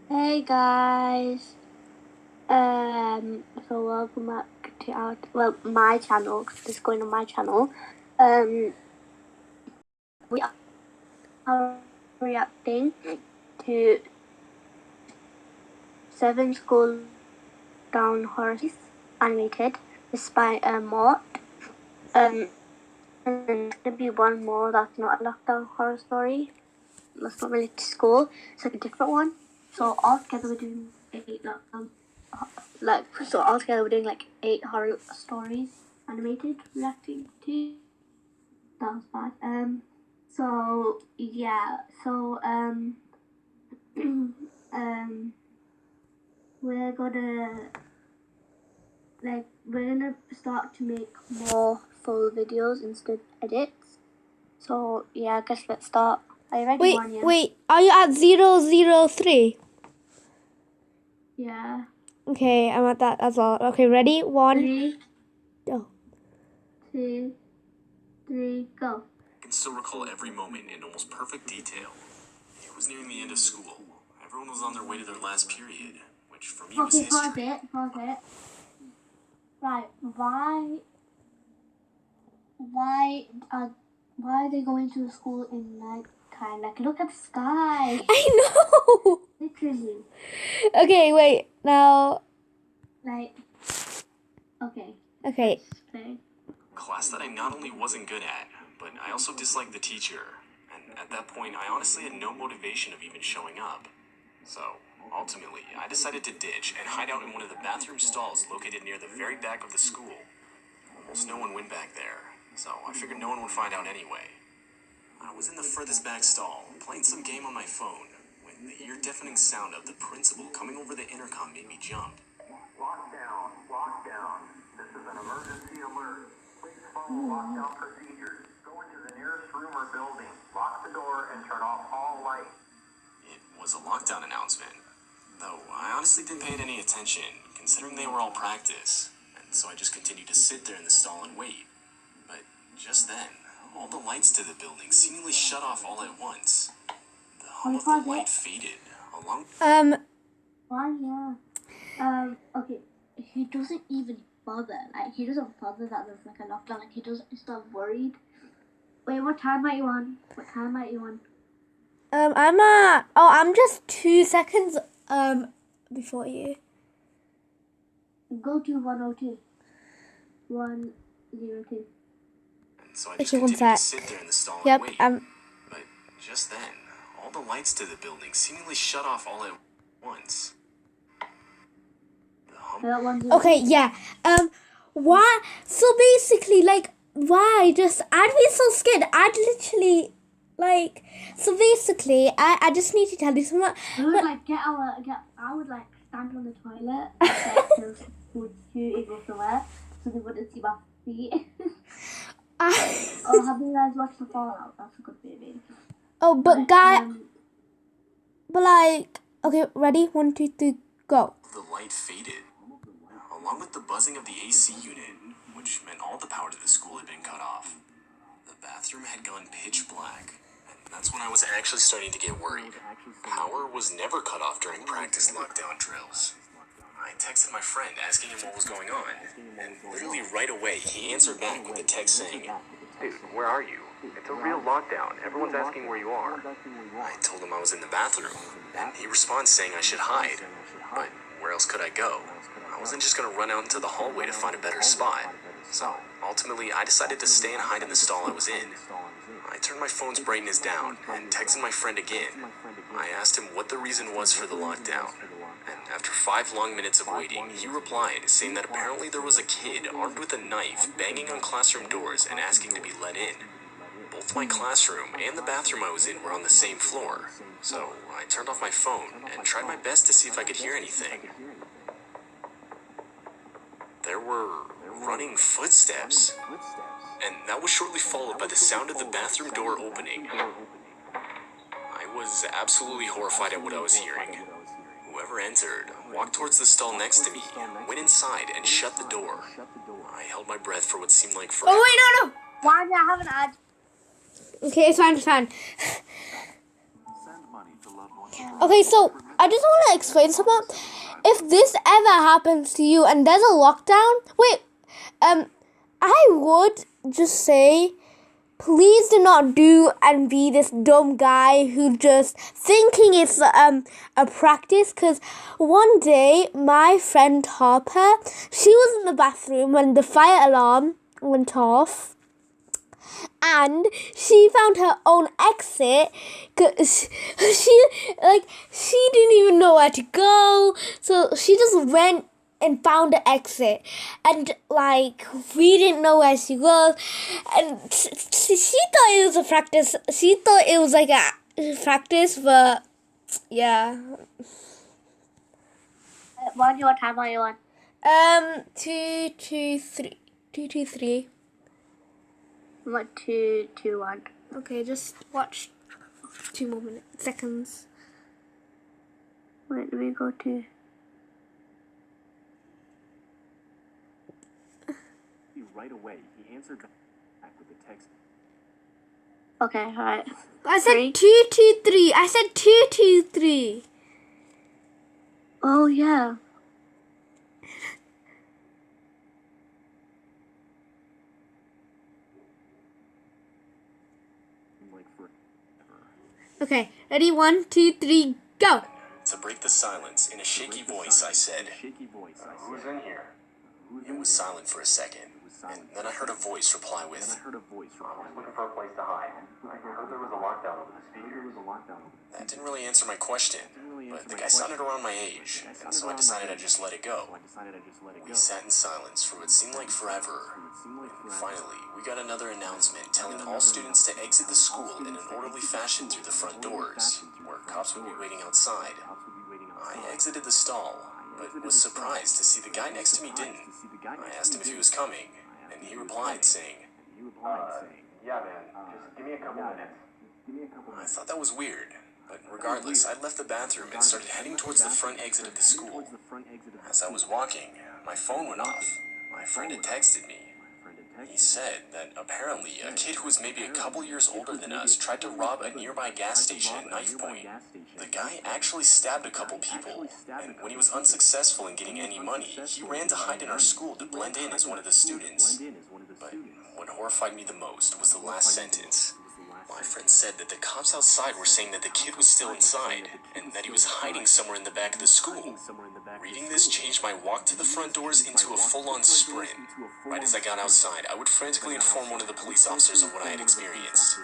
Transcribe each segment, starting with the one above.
Hey guys, so welcome back to my channel. 'Cause this is going on my channel. We are reacting to 7 school down horrors animated. This by Mort. And there's gonna be one more that's not a lockdown horror story. That's not related to school. It's like a different one. So altogether we're doing 8 lockdown. So altogether we're doing like 8 horror stories animated reacting to. That was bad. So yeah. So we're gonna start to make more full videos instead of edits. So yeah, I guess let's start. Are you ready, Wanya? Wait, are you at 003? Yeah. Okay, I'm at that as well. Okay, ready? 1, 3, go. 2, 3, go. I can still recall every moment in almost perfect detail. It was nearing the end of school. Everyone was on their way to their last period, which for me was history. Pause it. Right, why are they going to school in night time? Like, look at the sky. I know! Literally. Okay, wait, now... Like, okay. Okay. Class that I not only wasn't good at, but I also disliked the teacher. And at that point, I honestly had no motivation of even showing up. So, ultimately, I decided to ditch and hide out in one of the bathroom stalls located near the very back of the school. Almost no one went back there, so I figured no one would find out anyway. I was in the furthest back stall, playing some game on my phone, when the ear-deafening sound of the principal coming over the intercom made me jump. Lockdown, lockdown. This is an emergency alert. Please follow lockdown procedures. Go into the nearest room or building, lock the door, and turn off all lights. It was a lockdown announcement, though I honestly didn't pay it any attention, considering they were all practice, and so I just continued to sit there in the stall and wait. But just then, all the lights to the building seemingly shut off all at once. The hum of the light faded, along... Okay, he doesn't even bother. Like, he doesn't bother that there's like a lockdown. Like, he's not worried. Wait, what time are you on? I'm just 2 seconds, before you. Go to 102. 102. So I just continued to sit there in the stall and wait. But just then, all the lights to the building seemingly shut off all at once. Okay, yeah. Why? So basically, like, why? I'd be so scared. I'd literally, like, so basically, I just need to tell you something. I would I would like stand on the toilet and would shoot it everywhere so they wouldn't see my feet. Oh, have you guys watched the Fallout? That's a good movie. Oh, but but like, okay, ready? 1, 2, 3, go. The light faded, along with the buzzing of the AC unit, which meant all the power to the school had been cut off. The bathroom had gone pitch black, and that's when I was actually starting to get worried. Power was never cut off during practice lockdown drills. I texted my friend asking him what was going on, and literally right away he answered back with a text saying, Dude, where are you? It's a real lockdown. Everyone's asking where you are. I told him I was in the bathroom, and he responds saying I should hide. But where else could I go? I wasn't just going to run out into the hallway to find a better spot. So ultimately, I decided to stay and hide in the stall I was in. I turned my phone's brightness down and texted my friend again. I asked him what the reason was for the lockdown. And after 5 long minutes of waiting, he replied, saying that apparently there was a kid armed with a knife banging on classroom doors and asking to be let in. Both my classroom and the bathroom I was in were on the same floor, so I turned off my phone and tried my best to see if I could hear anything. There were running footsteps, and that was shortly followed by the sound of the bathroom door opening. I was absolutely horrified at what I was hearing. Whoever entered walked towards the stall next to me, went inside, and shut the door. I held my breath for what seemed like forever. Oh, wait, no! Why do I have an ad? Okay, it's fine. Okay, so I just want to explain something. If this ever happens to you and there's a lockdown, I would just say, please do not do and be this dumb guy who just thinking it's a practice. Because one day, my friend Harper, she was in the bathroom when the fire alarm went off. And she found her own exit because she didn't even know where to go, so she just went and found the exit, and like we didn't know where she was, and she thought it was a practice. She thought it was like a practice, but yeah. What time are you on? 2, 2, 3, 2, 2, 3. What 2, 2, 1? Okay, just watch 2 more seconds. Where do we go to? Right away, he answered back with a text. Okay, alright. I said 3. 2, 2, 3. I said 2, 2, 3. Oh, yeah. Okay, ready? 1, 2, 3, go. To break the silence, in a shaky voice, I said, "Who's in here?" It was silent for a second, and then I heard a voice reply with, I was looking for a place to hide. I heard there was a lockdown over the speakers. That didn't really answer my question, but the guy sounded around my age, and so I decided I'd just let it go. We sat in silence for what seemed like forever, and finally, we got another announcement telling all students to exit the school in an orderly fashion through the front doors, where cops would be waiting outside. I exited the stall, but was surprised to see the guy next to me didn't. I asked him if he was coming, and he replied saying, Yeah, man. Just give me a couple minutes. I thought that was weird, but regardless, I left the bathroom and started heading towards the front exit of the school. As I was walking, my phone went off. My friend had texted me. He said that apparently a kid who was maybe a couple years older than us tried to rob a nearby gas station at knife point. The guy actually stabbed a couple people, and when he was unsuccessful in getting any money, he ran to hide in our school to blend in as one of the students. But what horrified me the most was the last sentence. My friend said that the cops outside were saying that the kid was still inside, and that he was hiding somewhere in the back of the school. Reading this changed my walk to the front doors into a full-on sprint. Right as I got outside, I would frantically inform one of the police officers of what I had experienced.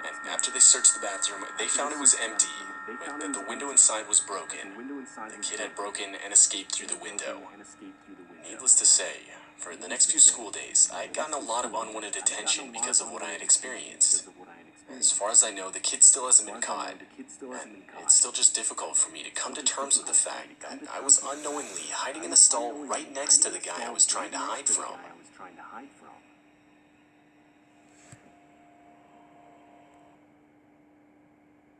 And after they searched the bathroom, they found it was empty, but that the window inside was broken. The kid had broken and escaped through the window. Needless to say, for the next few school days, I had gotten a lot of unwanted attention because of what I had experienced. As far as I know, the kid still hasn't been caught, and it's still just difficult for me to come to terms with the fact that I was unknowingly hiding in a stall right next to the guy I was trying to hide from.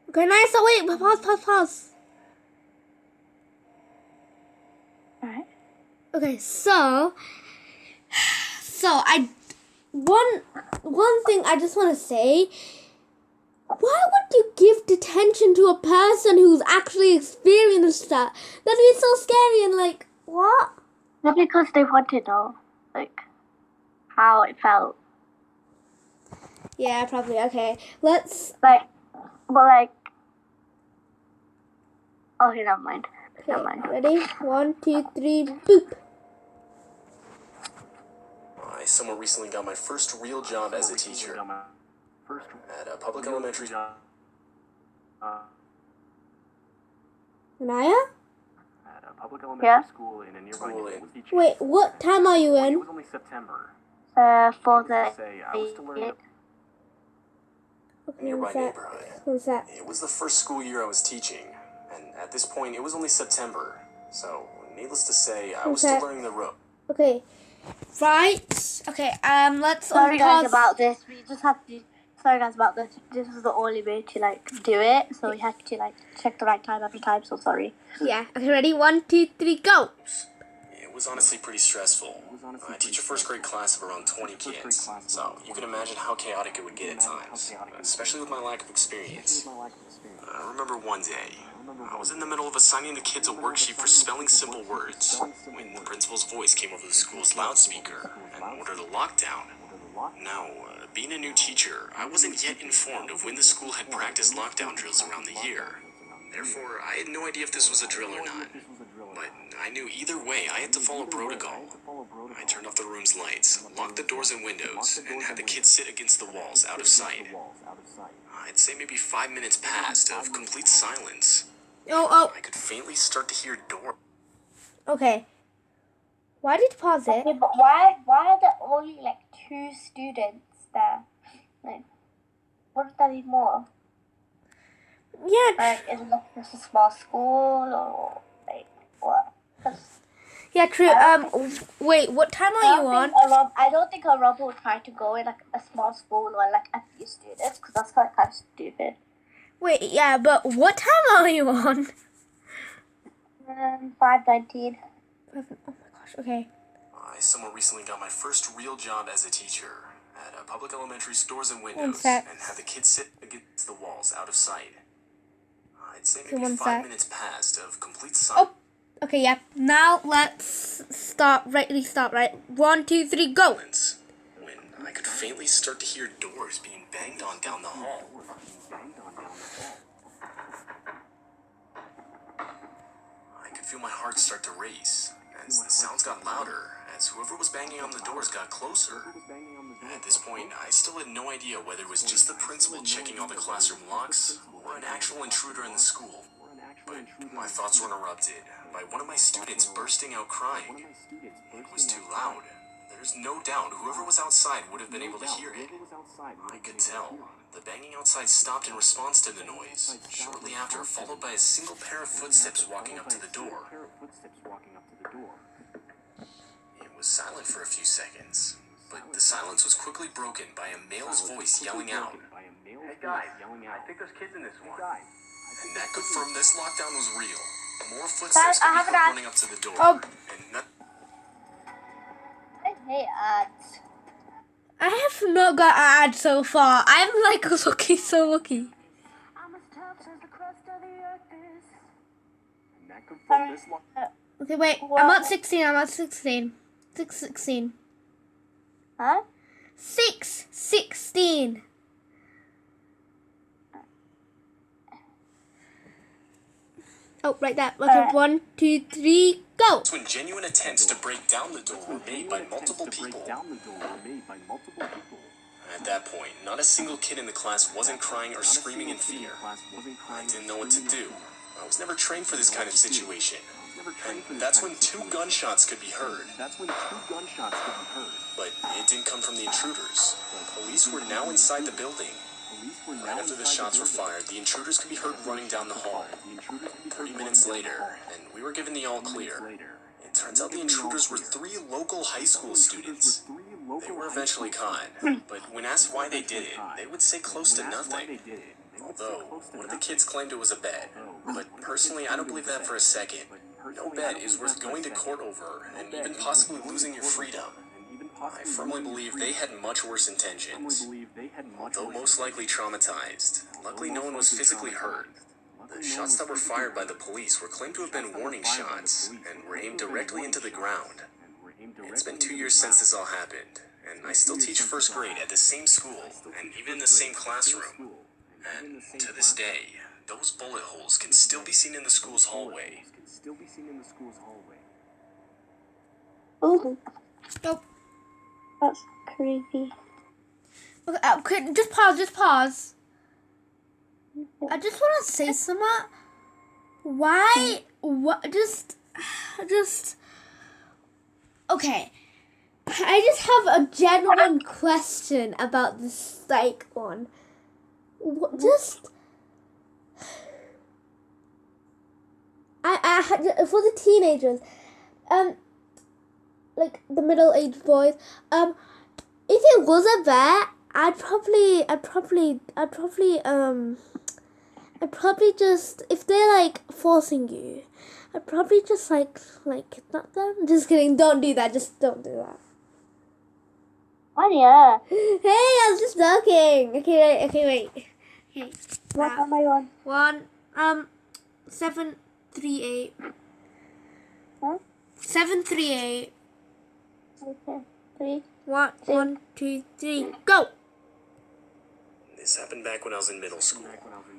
Okay, nice. So wait, pause. Alright. Okay, so one thing I just want to say. Why would you give detention to a person who's actually experienced that? That'd be so scary and like, what? Not because they want to know, like, how it felt. Yeah, probably. Okay, let's... Okay, never mind. Okay, ready? 1, 2, 3, boop. I somewhat recently got my first real job as a teacher at a public elementary school. Anaya? At a public elementary school in a nearby neighborhood. Wait, what time are you It in? was only September. For the... I was still learning. Okay, Nearby what's that? neighborhood. What's that? It was the first school year I was teaching, and at this point it was only September, so needless to say, I was still Okay. learning the rope. Okay. Right. Okay, let's Sorry guys unpause. about this. We just have to... Sorry guys about this. This was the only way to, like, do it. So we had to, like, check the right time every time. So sorry. Yeah. Okay, ready? 1, 2, 3, go. It was honestly pretty stressful. I teach a first grade class of around 20 kids, so you can imagine how chaotic it would get at times, especially with my lack of experience. I remember one day, I was in the middle of assigning the kids a worksheet for spelling simple words when the principal's voice came over the school's loudspeaker and ordered a lockdown. Now, being a new teacher, I wasn't yet informed of when the school had practiced lockdown drills around the year. Therefore, I had no idea if this was a drill or not. But I knew either way I had to follow protocol. I turned off the room's lights, locked the doors and windows, and had the kids sit against the walls out of sight. I'd say maybe 5 minutes passed of complete silence. Oh. I could faintly start to hear doors. Okay. Why did you pause it? Okay, but why are there only like 2 students there? Like, what if there be more? Yeah. Like, is it like just a small school or like what? 'Cause Yeah, true. Wait, what time are you on? I don't think a robber would try to go in like a small school or like a few students, because that's kind of stupid. Wait, yeah, but what time are you on? 5:19. Oh my gosh, okay. I somewhat recently got my first real job as a teacher at a public elementary stores and One windows sec. and had the kids sit against the walls out of sight. I'd say Okay, maybe one 5 sec. minutes passed of complete silence. Oh, okay, yeah. Now let's start. Right. 1, 2, 3, go. When I could faintly start to hear doors being banged on down the hall. I could feel my heart start to race as the sounds got louder, as whoever was banging on the doors got closer. At this point, I still had no idea whether it was just the principal checking all the classroom locks or an actual intruder in the school. But my thoughts were interrupted by one of my students bursting out crying. It was too loud. There's no doubt whoever was outside would have been able to hear it. I could tell. The banging outside stopped in response to the noise, shortly after, followed by a single pair of footsteps walking up to the door. It was silent for a few seconds, but the silence was quickly broken by a male's voice yelling out. Hey guys, I think there's kids in this one. And that confirmed this lockdown was real. More footsteps could be heard running up to the door. Oh. And not I hate ads. I have not got an ad so far. I'm like lucky, so lucky. Okay, wait. I'm at 16. 6:16. Huh? 6:16. Oh, right there. Okay, 1, 2, 3, go. That's when genuine attempts to break down the door were made by multiple people. At that point, not a single kid in the class wasn't crying or screaming in fear. I didn't know what to do. I was never trained for this kind of situation. And that's when 2 gunshots could be heard. But it didn't come from the intruders. Police were now inside the building. Right after the shots were fired, the intruders could be heard running down the hall. 30 minutes later, and we were given the all clear. It turns out the intruders were 3 local high school students. They were eventually caught, but when asked why they did it, they would say close to nothing. Although, one of the kids claimed it was a bet, but personally I don't believe that for a second. No bet is worth going to court over and even possibly losing your freedom. I firmly believe they had much worse intentions. Although most likely traumatized, luckily no one was physically hurt. The shots that were fired by the police were claimed to have been warning shots and were aimed directly into the ground. It's been 2 years since this all happened, and I still teach first grade at the same school and even in the same classroom. And to this day, those bullet holes can still be seen in the school's hallway. Ooh, Oh. that's creepy. Okay, just pause. I just want to say something. Why? What? Just. Okay. I just have a genuine question about the psych one. What? Just. I had for the teenagers, like the middle-aged boys. If it was a bet, I'd probably just, if they're like forcing you, I'd probably just like kidnap them. Just kidding, don't do that, just don't do that. Oh yeah. Hey, I was just joking. Okay, wait. Okay. What am I on? 1, 738. Huh? 738. Okay. 3. 1, 1, 2, 3, go! This happened back when I was in middle school.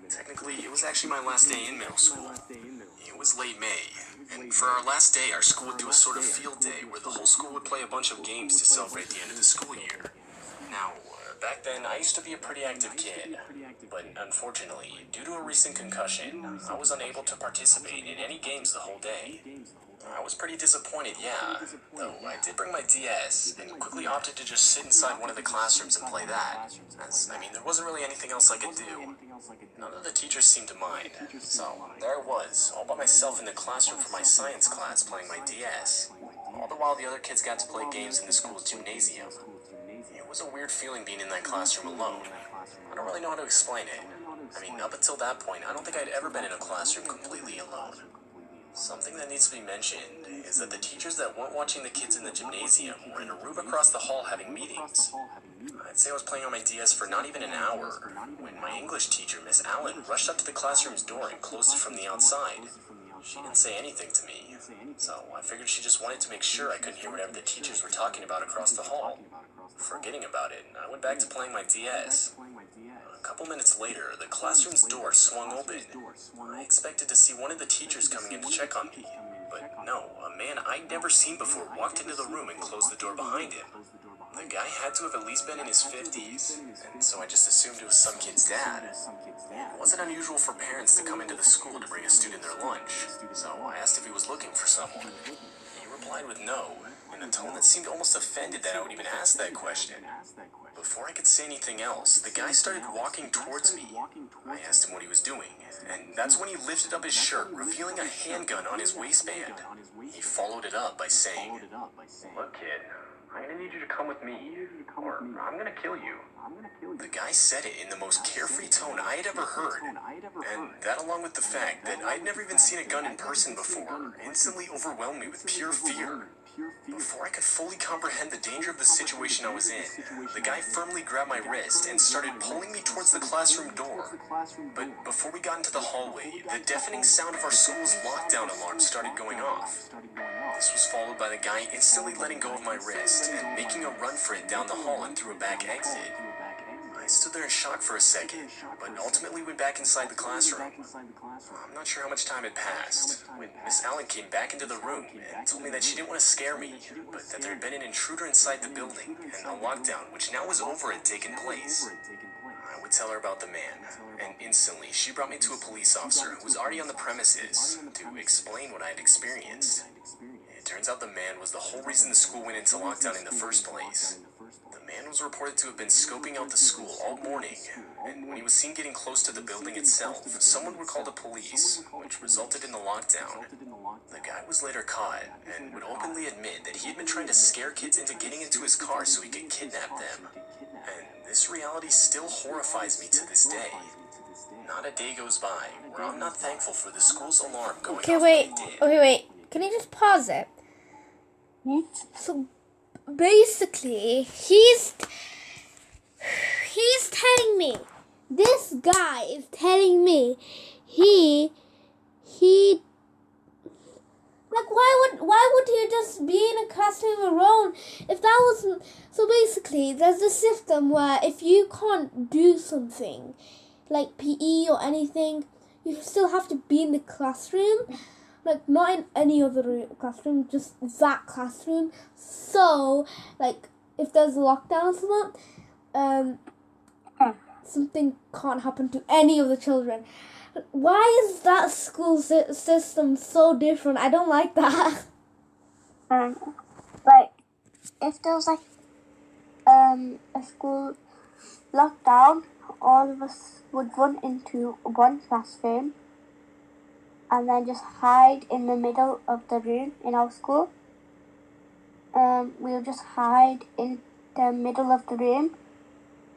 Technically, it was actually my last day in middle school. It was late May, and for our last day, our school would do a sort of field day where the whole school would play a bunch of games to celebrate the end of the school year. Now, back then, I used to be a pretty active kid, but unfortunately, due to a recent concussion, I was unable to participate in any games the whole day. I was pretty disappointed, yeah, though I did bring my DS and quickly opted to just sit inside one of the classrooms and play that, as, there wasn't really anything else I could do. None of the teachers seemed to mind, so there I was, all by myself in the classroom for my science class playing my DS, all the while the other kids got to play games in the school's gymnasium. It was a weird feeling being in that classroom alone. I don't really know how to explain it. Up until that point, I don't think I'd ever been in a classroom completely alone. Something that needs to be mentioned is that the teachers that weren't watching the kids in the gymnasium were in a room across the hall having meetings. I'd say I was playing on my DS for not even an hour when my English teacher, Miss Allen, rushed up to the classroom's door and closed it from the outside. She didn't say anything to me, so I figured she just wanted to make sure I couldn't hear whatever the teachers were talking about across the hall. Forgetting about it, I went back to playing my DS. A couple minutes later, the classroom's door swung open. I expected to see one of the teachers coming in to check on me, but no, a man I'd never seen before walked into the room and closed the door behind him. The guy had to have at least been in his 50s, and so I just assumed it was some kid's dad. It wasn't unusual for parents to come into the school to bring a student their lunch, so I asked if he was looking for someone. He replied with no, in a tone that seemed almost offended that I would even ask that question. Before I could say anything else, the guy started walking towards me. I asked him what he was doing, and that's when he lifted up his shirt, revealing a handgun on his waistband. He followed it up by saying, "Look, kid, I'm gonna need you to come with me, or I'm gonna kill you." The guy said it in the most carefree tone I had ever heard, and that along with the fact that I'd never even seen a gun in person before, instantly overwhelmed me with pure fear. Before I could fully comprehend the danger of the situation I was in, the guy firmly grabbed my wrist and started pulling me towards the classroom door. But before we got into the hallway, the deafening sound of our school's lockdown alarm started going off. This was followed by the guy instantly letting go of my wrist and making a run for it down the hall and through a back exit. I stood there in shock for a second, but ultimately went back inside the classroom. I'm not sure how much time had passed when Miss Allen came back into the room and told me that she didn't want to scare me, but that there had been an intruder inside the building and a lockdown, which now was over, had taken place. I would tell her about the man, and instantly she brought me to a police officer who was already on the premises to explain what I had experienced. It turns out the man was the whole reason the school went into lockdown in the first place. The man was reported to have been scoping out the school all morning, and when he was seen getting close to the building itself, someone would call the police, which resulted in the lockdown. The guy was later caught, and would openly admit that he had been trying to scare kids into getting into his car so he could kidnap them. And this reality still horrifies me to this day. Not a day goes by where I'm not thankful for the school's alarm going off when it did. Okay, wait. Can you just pause it? So basically, he's telling me, this guy is telling me he like, why would you just be in a classroom alone if that wasn't... So basically, there's a system where if you can't do something like PE or anything, you still have to be in the classroom. Like, not in any other classroom, just that classroom. So, like, if there's a lockdown or something, something can't happen to any of the children. Why is that school system so different? I don't like that. Like, if there was, like, a school lockdown, all of us would run into one classroom and then just hide in the middle of the room in our school. We'll just hide in the middle of the room,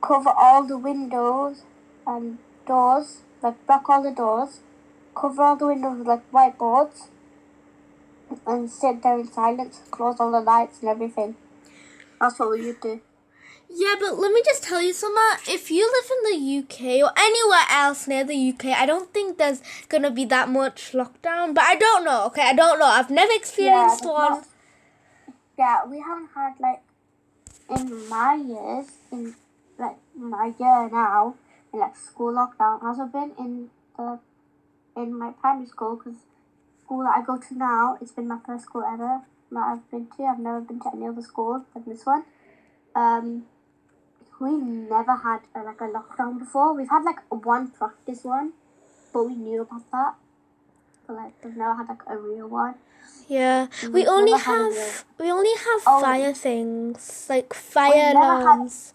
cover all the windows and doors, like block all the doors, cover all the windows with like whiteboards, and sit there in silence, close all the lights and everything. That's what we would do. Yeah, but let me just tell you something. If you live in the UK or anywhere else near the UK, I don't think there's gonna be that much lockdown. But I don't know. Okay, I don't know. I've never experienced there's one. we haven't had like in my years, in like my year now, in like school lockdown hasn't been in my primary school, because school that I go to now, it's been my first school ever that I've been to. I've never been to any other school than this one. We never had like a lockdown before. We've had like one practice one, but we knew about that. But like we've never had like a real one. Yeah, we We've only never had a have Oh. fire things like fire We've never had- alarms.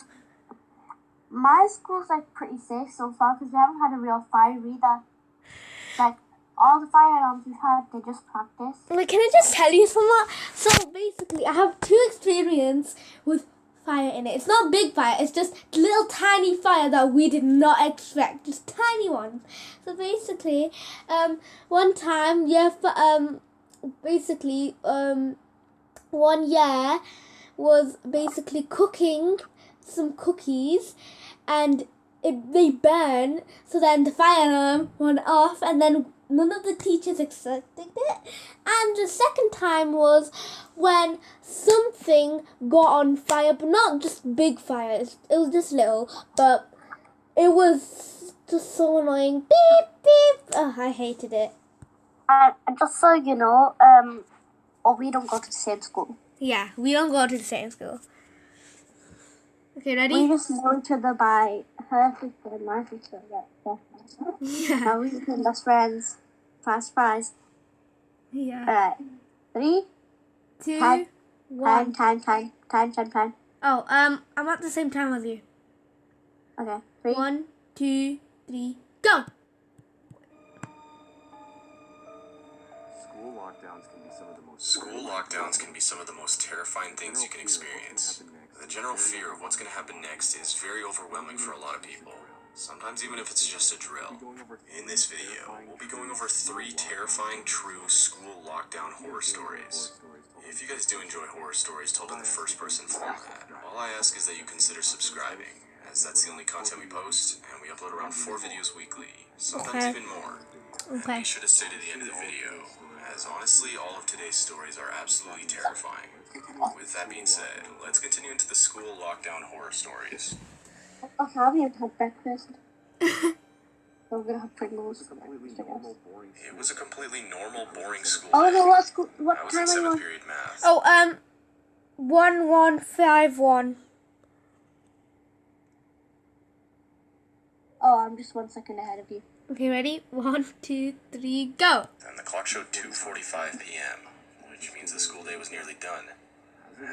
My school's like pretty safe so far because we haven't had a real fire either. Like all the fire alarms we've had, they just practice. Wait, can I just tell you something? So basically, I have 2 experience with fire in it. It's not big fire. It's just little tiny fire that we did not expect. Just tiny ones. So basically, one time, one year was basically cooking some cookies, and they burn. So then the fire alarm went off, and then none of the teachers expected it. And the second time was when something got on fire, but not just big fires. It was just little, but it was just so annoying. Beep beep. Oh, I hated it. And just so you know, we don't go to the same school. Yeah, we don't go to the same school. Okay, ready? We just know each other by her sister and my sister. Yeah. Now we became best friends. Fast fries. Yeah. 3, 2, Time. 1. time. Oh, I'm at the same time as you. Okay, 3. 1, 2, 3, go! School lockdowns can be some of the most terrifying things you can experience. The general fear of what's going to happen next is very overwhelming for a lot of people, sometimes even if it's just a drill. In this video, we'll be going over 3 terrifying true school lockdown horror stories. If you guys do enjoy horror stories told in the first-person format, all I ask is that you consider subscribing, as that's the only content we post, and we upload around 4 videos weekly, sometimes Okay. even more. Okay. Be sure to stay to the end of the video, as honestly, all of today's stories are absolutely terrifying. With that being said, let's continue into the school lockdown horror stories. I haven't even had breakfast. So we're gonna have Pringles for breakfast, I guess. It was a completely normal, boring school Oh day. no, what school? What I was time in are you 7th on? period math. Oh, 1151. Oh, I'm just 1 second ahead of you. Okay, ready? 1, 2, 3, go! And the clock showed 2:45 p.m., which means the school day was nearly done.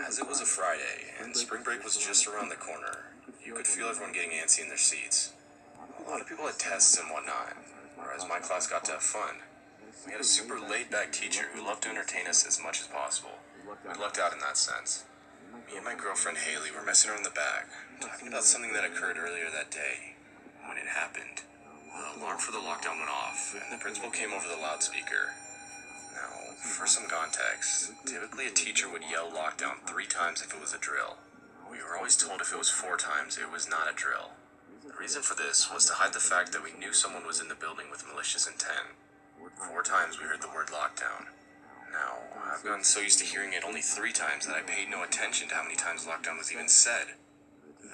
As it was a Friday, and spring break was just around the corner, you could feel everyone getting antsy in their seats. A lot of people had tests and whatnot, whereas my class got to have fun. We had a super laid-back teacher who loved to entertain us as much as possible. We lucked out in that sense. Me and my girlfriend Haley were messing around in the back, talking about something that occurred earlier that day. When it happened, the alarm for the lockdown went off, and the principal came over the loudspeaker. Now, for some context, typically a teacher would yell lockdown 3 times if it was a drill. We were always told if it was 4 times, it was not a drill. The reason for this was to hide the fact that we knew someone was in the building with malicious intent. 4 times we heard the word lockdown. Now, I've gotten so used to hearing it only 3 times that I paid no attention to how many times lockdown was even said.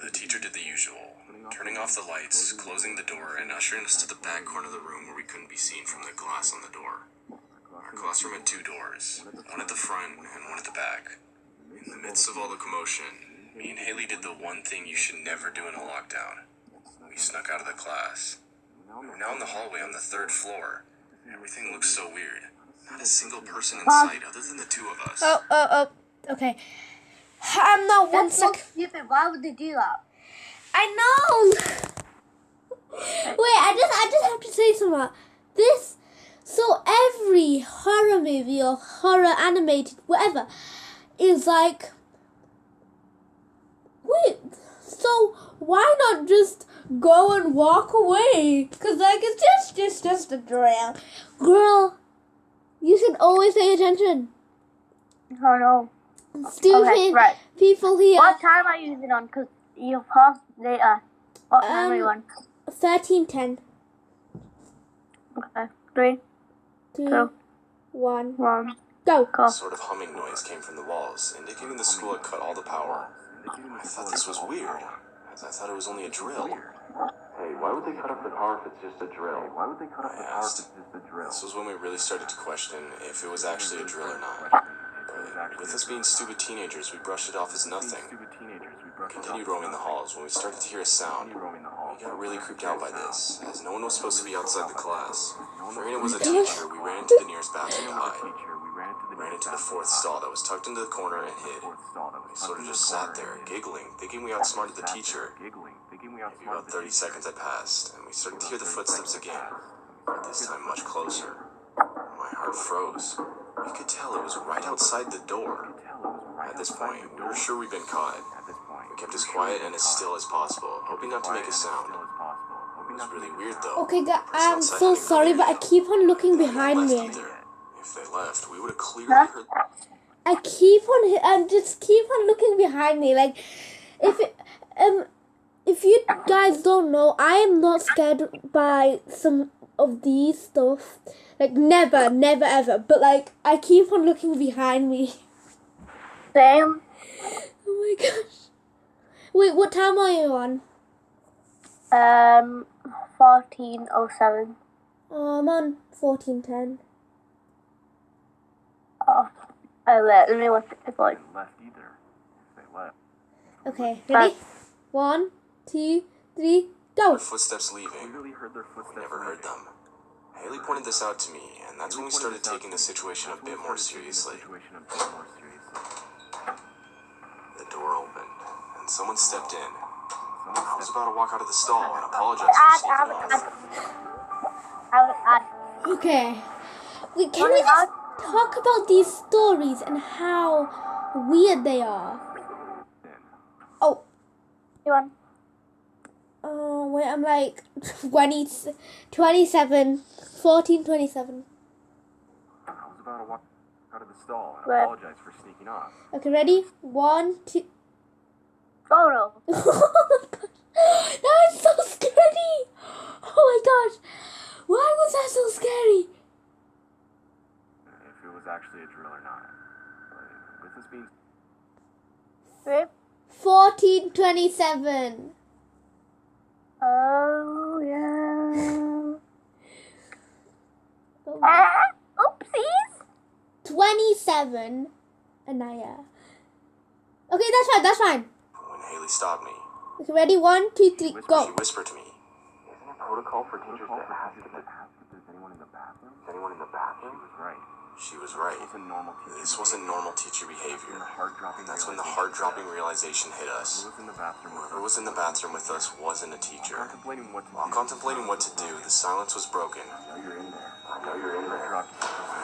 The teacher did the usual, turning off the lights, closing the door, and ushering us to the back corner of the room where we couldn't be seen from the glass on the door. Our classroom had 2 doors, one at the front and one at the back. In the midst of all the commotion, me and Haley did the one thing you should never do in a lockdown. We snuck out of the class. We were now in the hallway on the 3rd floor. Everything looked so weird. Not a single person in sight other than the 2 of us. Oh, okay. I'm not one That's so second. stupid. Why would they do that? I know! Wait, I just have to say something. So every horror movie or horror animated, whatever, is like, wait, so why not just go and walk away? Because, like, it's just a drill. Girl, you should always pay attention. Oh no. Stupid Okay, right. people here. What time are you using on? Because You pause later. What time are you on? 13:10. Okay. 3, 2, 2, 1. 1. Go. Go. A sort of humming noise came from the walls, indicating the school had cut all the power. I thought this was weird. I thought it was only a drill. Hey, why would they cut off the power if it's just a drill? I asked. This was when we really started to question if it was actually a drill or not. But with us being stupid teenagers, we brushed it off as nothing. We continued roaming the halls. When we started to hear a sound, we got really creeped out by this, as no one was supposed to be outside the class. Farina was a teacher. We ran into the nearest bathroom to hide. We ran into the fourth stall that was tucked into the corner and hid. We sort of just sat there, giggling, thinking we outsmarted the teacher. Maybe about 30 seconds had passed, and we started to hear the footsteps again, but this time much closer. My heart froze. We could tell it was right outside the door. At this point, we were sure we'd been caught. We kept as quiet and as still as possible, hoping not to make a sound. It was really weird, though. Okay, The person I'm outside so hadn't gone sorry, in but I yet. keep on looking They hadn't behind left me. either. If they left, we would have clearly heard. I just keep on looking behind me. Like, if you guys don't know, I am not scared by some of these stuff. Like, never, never, ever. But, like, I keep on looking behind me. Same. Oh my gosh. Wait, what time are you on? 14:07. I'm on 14:10. Oh, let me watch it. Like, Okay, ready? 1, 2, 3, go. Their footsteps leaving. We never heard them. Haley pointed this out to me, and that's when we started taking the situation a bit more seriously. The door opened, and someone stepped in. I was about to walk out of the stall and apologize for sneaking off. Okay. Wait, can we just talk about these stories and how weird they are? Oh. you want? Oh, wait, I'm like 27, 14:27. I was about to walk out of the stall and Right. apologize for sneaking off. Okay, ready? 1, 2. Oh no. Oh my gosh. That was so scary. Oh my gosh. Why was that so scary? If it was actually a drill or not. But with this being 14:27. Oh yeah. Oh. Oopsies. 27. Anaya. Okay, that's fine. when Haley stopped me, Okay, ready? 1, 2, 3, she go. whispered to me, "Isn't it protocol for teachers to ask if there's anyone in the bathroom? Is anyone in the bathroom?" She was right. This wasn't normal teacher behavior. And that's when the heart-dropping realization hit us. Whoever was in the bathroom with us wasn't a teacher. While contemplating what to do, the silence was broken. I know you're in there. My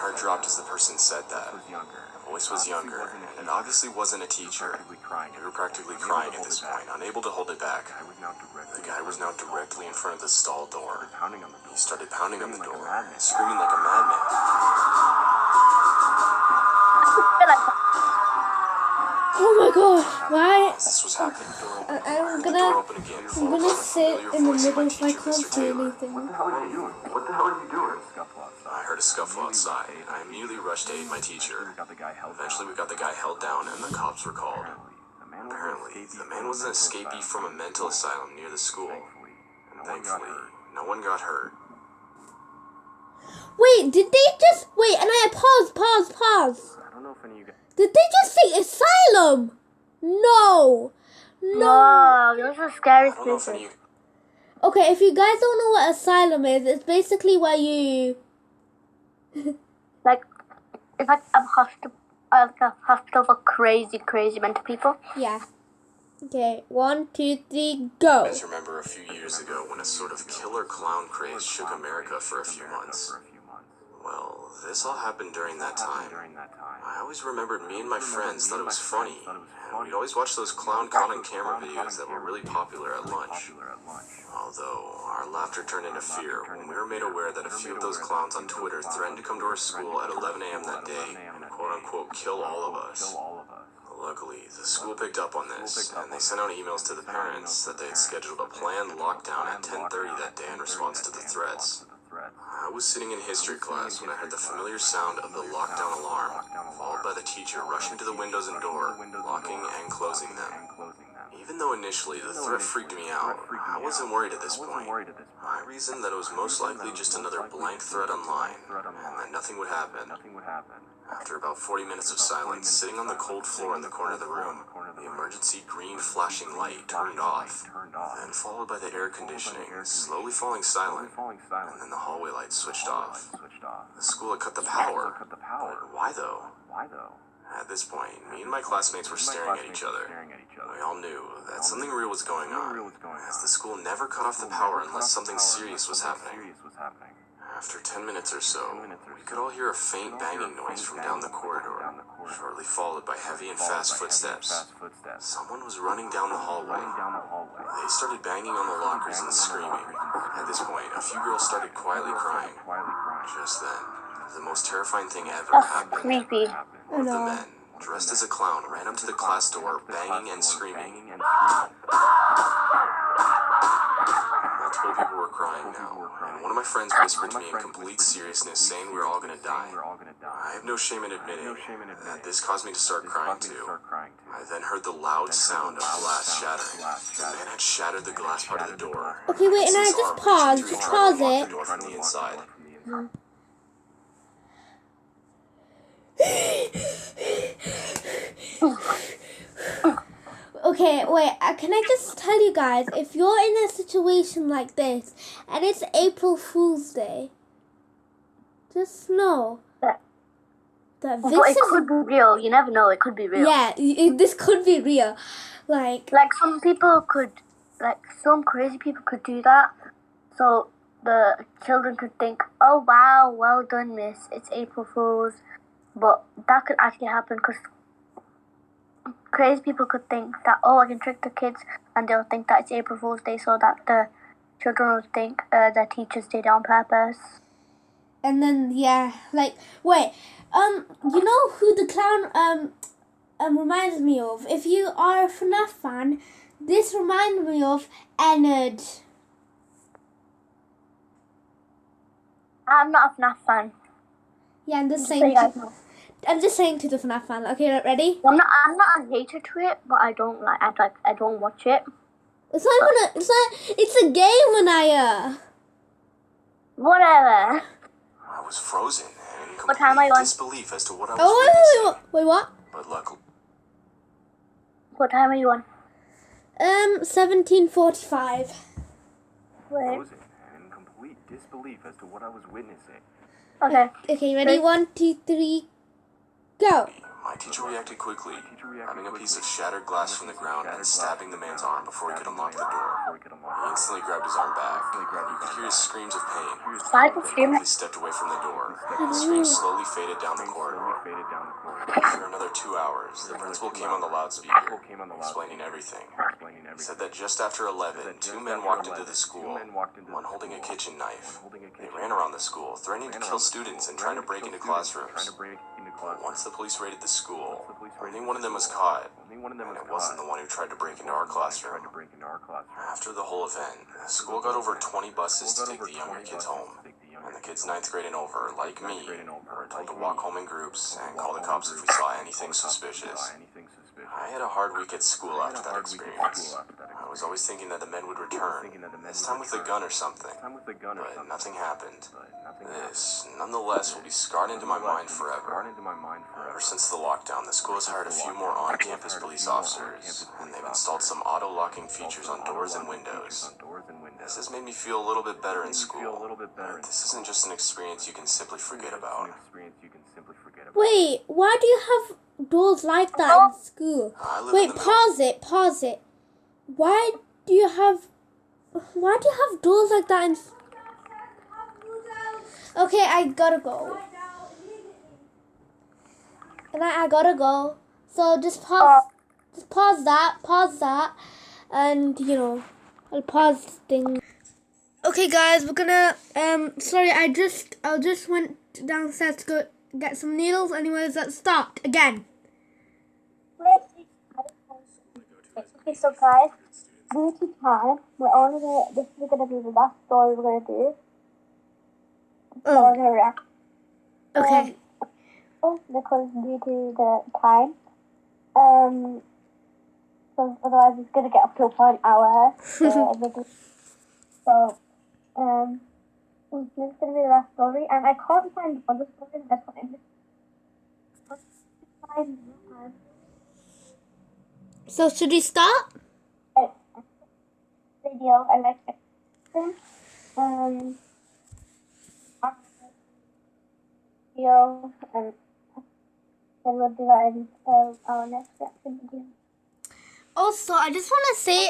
heart dropped as the person said that. The voice was younger, and it obviously wasn't a teacher. We were practically crying at this point, unable to hold it back. The guy was now directly in front of the stall door. He started pounding on the door, screaming like a madman. Oh my gosh, why? As this was happening, I I'm heard the door open again, gonna followed by the sit familiar in the voice of my middle so I teacher, can't Mr. see Taylor. anything. What the hell are you doing? I heard a scuffle outside. I immediately rushed to aid my teacher. Eventually, we got the guy held down, and the cops were called. Apparently, the man was an escapee from a mental asylum near the school. And thankfully, no one got hurt. Wait, did they just wait? And I pause. I don't know if any of you guys... Did they just say asylum? No. No, those are scary I don't know if any of places. you... Okay, if you guys don't know what asylum is, it's basically where you. Like, it's like a hospital for crazy mental people. Yeah. Okay, 1, 2, 3, You go. guys remember a few years ago when a sort of killer clown craze shook America for a few months? Well, this all happened during that time. I always remembered me and my friends thought it was funny, and we'd always watch those clown caught on camera videos that were really popular at lunch. Although, our laughter turned into fear when we were made aware that a few of those clowns on Twitter threatened to come to our school at 11 a.m. that day and quote-unquote kill all of us. Luckily, the school picked up on this, and they sent out emails to the parents that they had scheduled a planned lockdown at 10:30 that day in response to the threats. I was sitting in history class when I heard the familiar sound of the lockdown alarm, followed by the teacher rushing to the windows and door, locking and closing them. Even though initially the threat freaked me out, I wasn't worried at this point. I reasoned that it was most likely just another blank threat online, and that nothing would happen. After about 40 minutes of silence, sitting on the cold floor in the corner of the room, the emergency green flashing light turned off, then followed by the air conditioning slowly falling silent, and then the hallway lights switched off. The school had cut the power, but why though? At this point, me and my classmates were staring at each other. We all knew that something real was going on, as the school never cut off the power unless something serious was happening. After 10 minutes or so, we could all hear a faint banging noise from down the corridor, shortly followed by heavy and fast footsteps. Someone was running down the hallway. They started banging on the lockers and screaming. At this point, a few girls started quietly crying. Just then, the most terrifying thing ever That's happened. creepy. One of the men, dressed as a clown, ran up to the class door, banging and screaming. Multiple people were crying now, and one of my friends whispered to me in complete seriousness, saying we were all gonna die. I have no shame in admitting that this caused me to start crying too. I then heard the loud sound of glass shattering. The man had shattered the glass part of the door. Okay, wait, and I His just arm pause. reaching through Just to try to pause unlock it. the door from the inside. Okay, wait, can I just tell you guys, if you're in a situation like this, and it's April Fool's Day, just know that But this it is... could be real. You never know. It could be real. Yeah, this could be real. Like Some people could, some crazy people could do that. So the children could think, oh wow, well done, miss. It's April Fool's. But that could actually happen because crazy people could think that, oh, I can trick the kids, and they'll think that it's April Fool's Day, so that the children would think the teachers did it on purpose. And then, yeah, wait, you know who the clown, reminds me of? If you are a FNAF fan, this reminds me of Ennard. I'm not a FNAF fan. Yeah, I'm just So saying. you guys know. I'm just saying to the FNAF fan. Okay, ready? I'm not a hater to it, but I don't I don't watch it. It's not even it's a game, Anaya. Whatever. I was frozen and in What time are you complete on? disbelief as to what I was Oh, witnessing. wait, what? But luckily, What time are you on? 17:45. Wait. Frozen and in complete disbelief as to what I was witnessing. Okay. Okay, ready? 1, 2, 3, go. my teacher reacted quickly, grabbing a piece of shattered glass from the ground and stabbing the man's arm before he could unlock the door. He instantly grabbed his arm back, and you could hear his screams of pain. Why did He you quickly stepped away from the door. The screams slowly faded down the corridor. After another 2 hours, the principal came on the loudspeaker, explaining everything. He said that just after 11, two men walked into the school, one holding a kitchen knife. They ran around the school, threatening to kill students and trying to break into classrooms. Once the police raided the school, only one of them was caught, and it wasn't the one who tried to break into our classroom. After the whole event, the school got over 20 buses to take the younger kids home, and the kids 9th grade and over, like me, were told to walk home in groups and call the cops if we saw anything suspicious. I had a hard week at school after that experience. I was always thinking that the men would return, this time with a gun or something, but nothing happened. This, nonetheless, will be scarred into my mind forever. Ever since the lockdown, the school has hired a few more on-campus police officers, and they've installed some auto-locking features on doors and windows. This has made me feel a little bit better in school, but this isn't just an experience you can simply forget about. Wait, why do you have doors like that in school? I live in Wait, the middle. pause it. Why do you have doors like that in... Okay, I gotta go. And I gotta go. So just pause that, and I'll pause things. Okay, guys, we're gonna sorry, I just went downstairs to go get some needles. Anyways, let's start again. Let's Okay, so guys, due to time, this is gonna be the last story we're gonna do. Oh, We're gonna wrap. okay. Because due to the time, so otherwise it's gonna get up to 1 hour. So, this is gonna be the last story, and I can't find the other story that I put in this time. So should we start? Video, I like it. Video, and then we'll do that in our next reaction video. Also, I just want to say,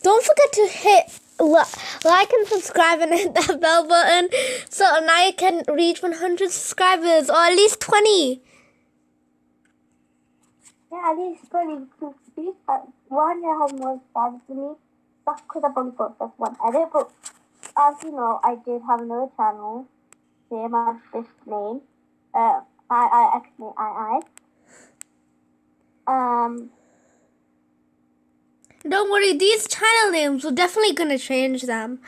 don't forget to hit like and subscribe and hit that bell button so Anaya can reach 100 subscribers, or at least 20. Yeah, at least 20 to see. One year has more subscribers than me. That's because I've only got just one edit, but as you know, I did have another channel, same as this name, iiXnayii. Don't worry, these channel names, we're definitely gonna change them,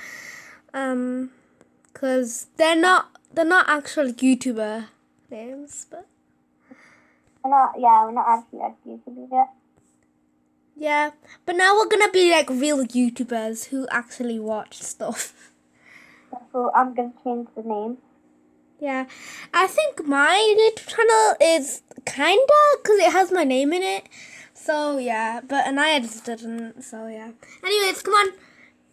cause they're not actual YouTuber names, but we're not actually at YouTube yet. yeah. But now we're gonna be like real YouTubers who actually watch stuff. So I'm gonna change the name. Yeah, I think my YouTube channel is kinda, cause it has my name in it. So yeah, but Anaya just didn't. So yeah. Anyways, come on,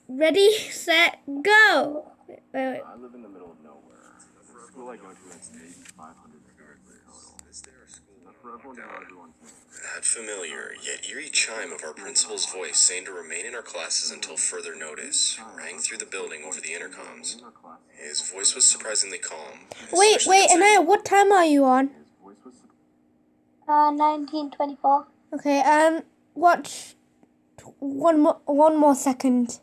ready, set, go. Wait. I live in the middle of nowhere. The school I go to has 500 regardless. Is there a school For everyone to know everyone's name. That familiar, yet eerie chime of our principal's voice saying to remain in our classes until further notice rang through the building over the intercoms. His voice was surprisingly calm. Wait, especially considering- Anaya, what time are you on? 1924. Okay, watch one more second.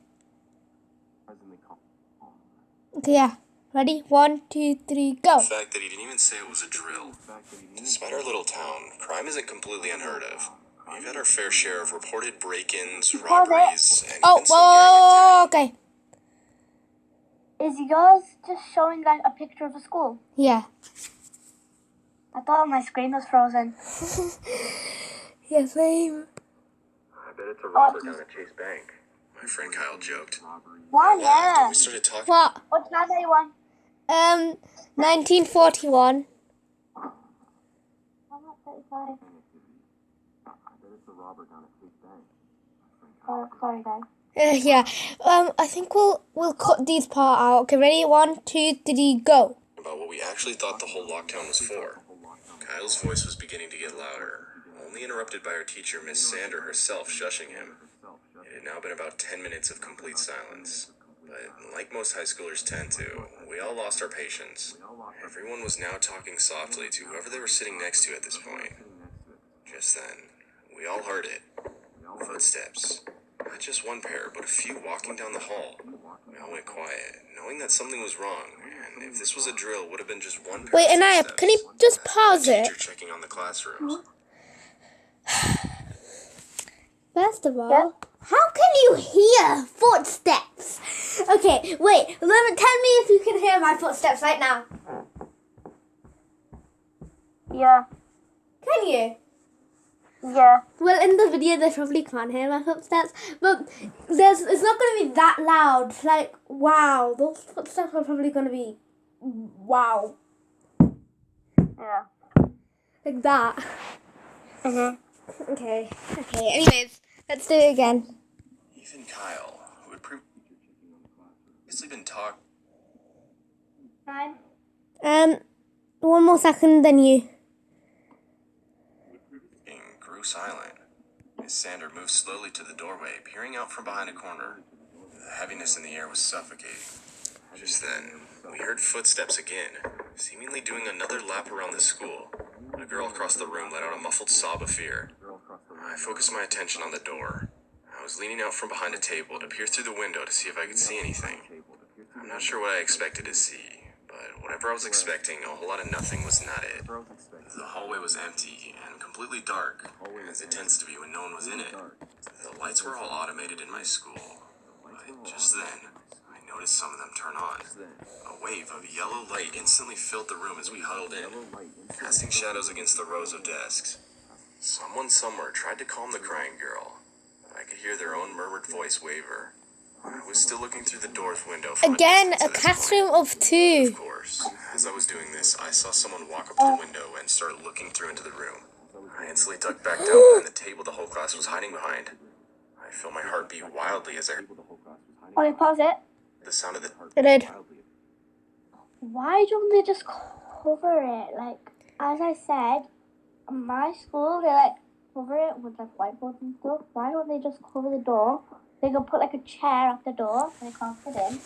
Okay, yeah. Ready? 1, 2, 3, go. The fact that he didn't even say it was a drill. Despite our little town, crime isn't completely unheard of. We've had our fair share of reported break-ins, robberies, and Oh, even some gang okay. Is yours just showing like a picture of a school? Yeah. I thought my screen was frozen. Yeah, same. I bet it's a robber down at Chase Bank. My friend Kyle joked. One, Laughed when yeah. we started talking. What? What time are you on? 1941. I'm at 35. I bet it's a robber down at Chase Bank. Oh, sorry guys. Yeah. I think we'll cut these part out. Okay, ready? 1, 2, 3, go. About what we actually thought the whole lockdown was for. Kyle's voice was beginning to get louder, only interrupted by our teacher, Miss Sander herself, shushing him. It had now been about 10 minutes of complete silence. But like most high schoolers tend to, we all lost our patience. Everyone was now talking softly to whoever they were sitting next to at this point. Just then, we all heard it. Footsteps. Not just one pair, but a few walking down the hall. We all went quiet, knowing that something was wrong, and if this was a drill, would have been just one pair Wait, of Anaya, footsteps. can you just pause The it? teacher checking on the classrooms. First of all, Yeah. how can you hear footsteps? Okay, wait. Tell me if you can hear my footsteps right now. Yeah. Can you? Yeah. Well, in the video, they probably can't hear my footsteps, but it's not going to be that loud. Like, wow, those footsteps are probably going to be, wow, Yeah. like that. Mhm. Okay. Anyways, let's do it again. Even Kyle, who had previously been talking, Time. One more second, then you. grew silent. Miss Sander moved slowly to the doorway, peering out from behind a corner. The heaviness in the air was suffocating. Just then, we heard footsteps again, seemingly doing another lap around the school. A girl across the room let out a muffled sob of fear. I focused my attention on the door. I was leaning out from behind a table to peer through the window to see if I could see anything. I'm not sure what I expected to see, but whatever I was expecting, a whole lot of nothing was not it. The hallway was empty and completely dark, as it tends to be when no one was in it. The lights were all automated in my school, but just then, I noticed some of them turn on. A wave of yellow light instantly filled the room as we huddled in, casting shadows against the rows of desks. Someone somewhere tried to calm the crying girl, but I could hear their own murmured voice waver. I was still looking through the door's window from Again, distance a at this classroom point. of 2. Of course, as I was doing this, I saw someone walk up to the window and start looking through into the room. I instantly ducked back down behind the table the whole class was hiding behind. I felt my heart beat wildly as I heard Okay, pause it. the sound of the I did. Why don't they just cover it? Like, as I said, my school, they like cover it with like whiteboards and stuff. Why don't they just cover the door? They can put like a chair at the door so they can't fit in.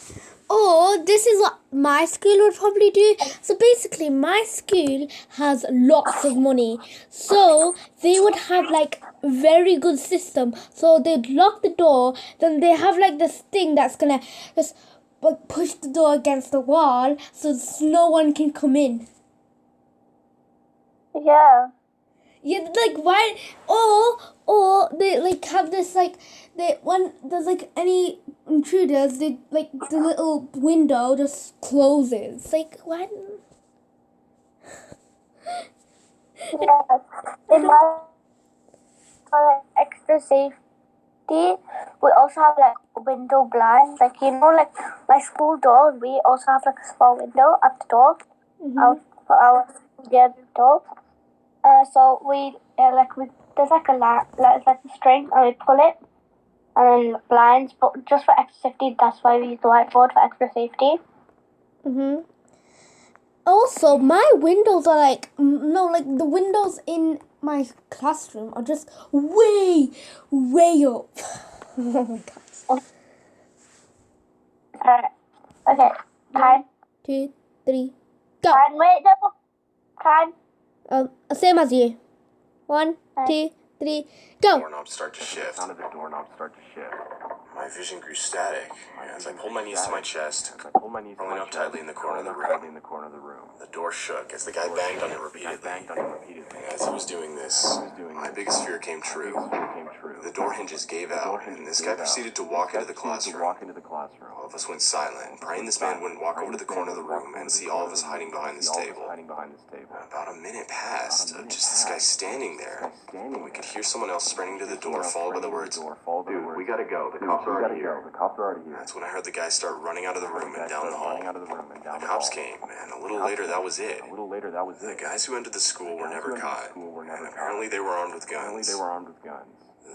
Or this is what my school would probably do. So basically, my school has lots of money. So they would have like very good system. So they'd lock the door. Then they have like this thing that's gonna just like push the door against the wall so no one can come in. Yeah. Yeah, like why? Or they like have this like they when there's like any intruders, they like the little window just closes. Like why? Yeah. In my for extra safety, we also have like window blinds. Like like my school door, we also have like a small window at the door out for our door. So we there's like like a string and we pull it and then blinds, but just for extra safety. That's why we use the whiteboard for extra safety. Also, my windows are like no, like the windows in my classroom are just way up. Oh my god. Okay. Time. 2, 3, go. Time. Wait. No. Time. Same as you. 1, 2, 3, go. doorknobs start to shift. Sound of the doorknob start to shift. My vision grew static as I pulled my knees to my chest, I pulled my knees rolling up tightly in the corner of the room. The door shook as the guy banged on it repeatedly. As he was doing this, my biggest fear came true. The door hinges gave out, and this guy proceeded to walk into the classroom. All of us went silent, praying this man wouldn't walk over to the corner of the room and see all of us hiding behind this table. About a minute passed of just this guy standing there, and we could hear someone else sprinting to the door, followed by the words, Dude, we gotta go. The cops are already here. That's when I heard the guy start running out of the room and down the hall. The cops came, and a little later that was it. The guys who entered the school were never caught, and apparently they were armed with guns.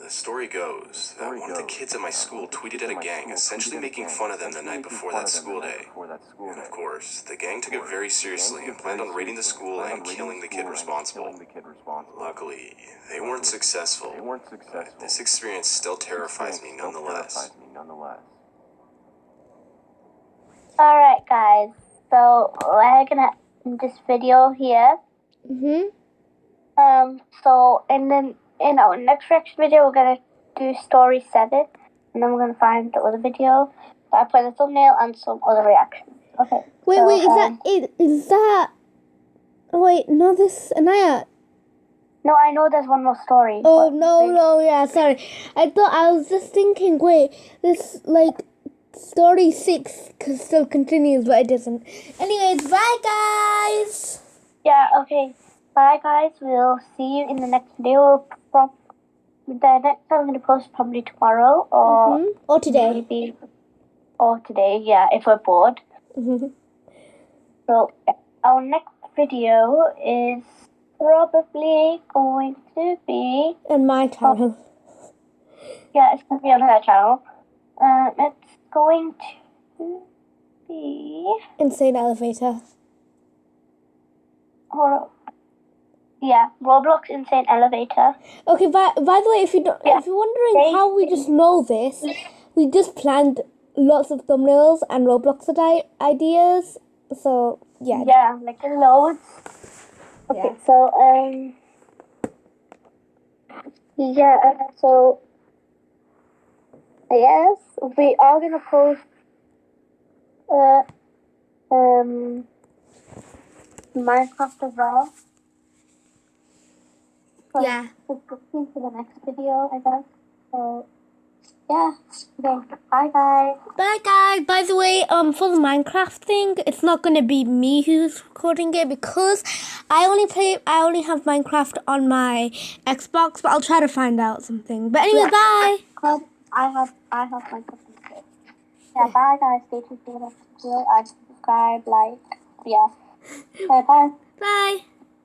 The story goes that one of the kids at my school tweeted at a gang, essentially making fun of them the night before that school day. And of course, the gang took it very seriously and planned on raiding the school and killing the kid responsible. Luckily, they weren't successful. But this experience still terrifies me nonetheless. Alright, guys. So we're gonna end this video here. So in our next reaction video, we're gonna do story 7, and then we're gonna find the other video that I put in the thumbnail and some other reactions. Okay. Wait, is that it? Is that? Oh wait, no, this Anaya. No, I know there's one more story. Oh no, yeah, sorry. I was just thinking. Wait, this like story 6 still continues, but it doesn't. Anyways, bye guys. Yeah. Okay. Bye, guys. We'll see you in the next video. The next time I'm gonna post probably tomorrow or today. Maybe or today. Yeah, if we're bored. So our next video is probably going to be on my channel. Yeah, it's going to be on her channel. It's going to be Insane Elevator. Yeah, Roblox Insane Elevator. Okay, by the way, if you're wondering how we just know this, we just planned lots of thumbnails and Roblox ideas. So yeah. Yeah, like loads. Okay, yeah. So so yes, we are gonna post Minecraft as well. So Yeah. we'll see you to the next video, I guess. So yeah. Okay. Bye guys. Bye guys. By the way, for the Minecraft thing, it's not gonna be me who's recording it because I only have Minecraft on my Xbox, but I'll try to find out something. But anyway, bye. Cause I have my cooking too. Yeah, bye guys. Stay tuned for the next video. And subscribe, like, yeah. Okay, bye. Bye.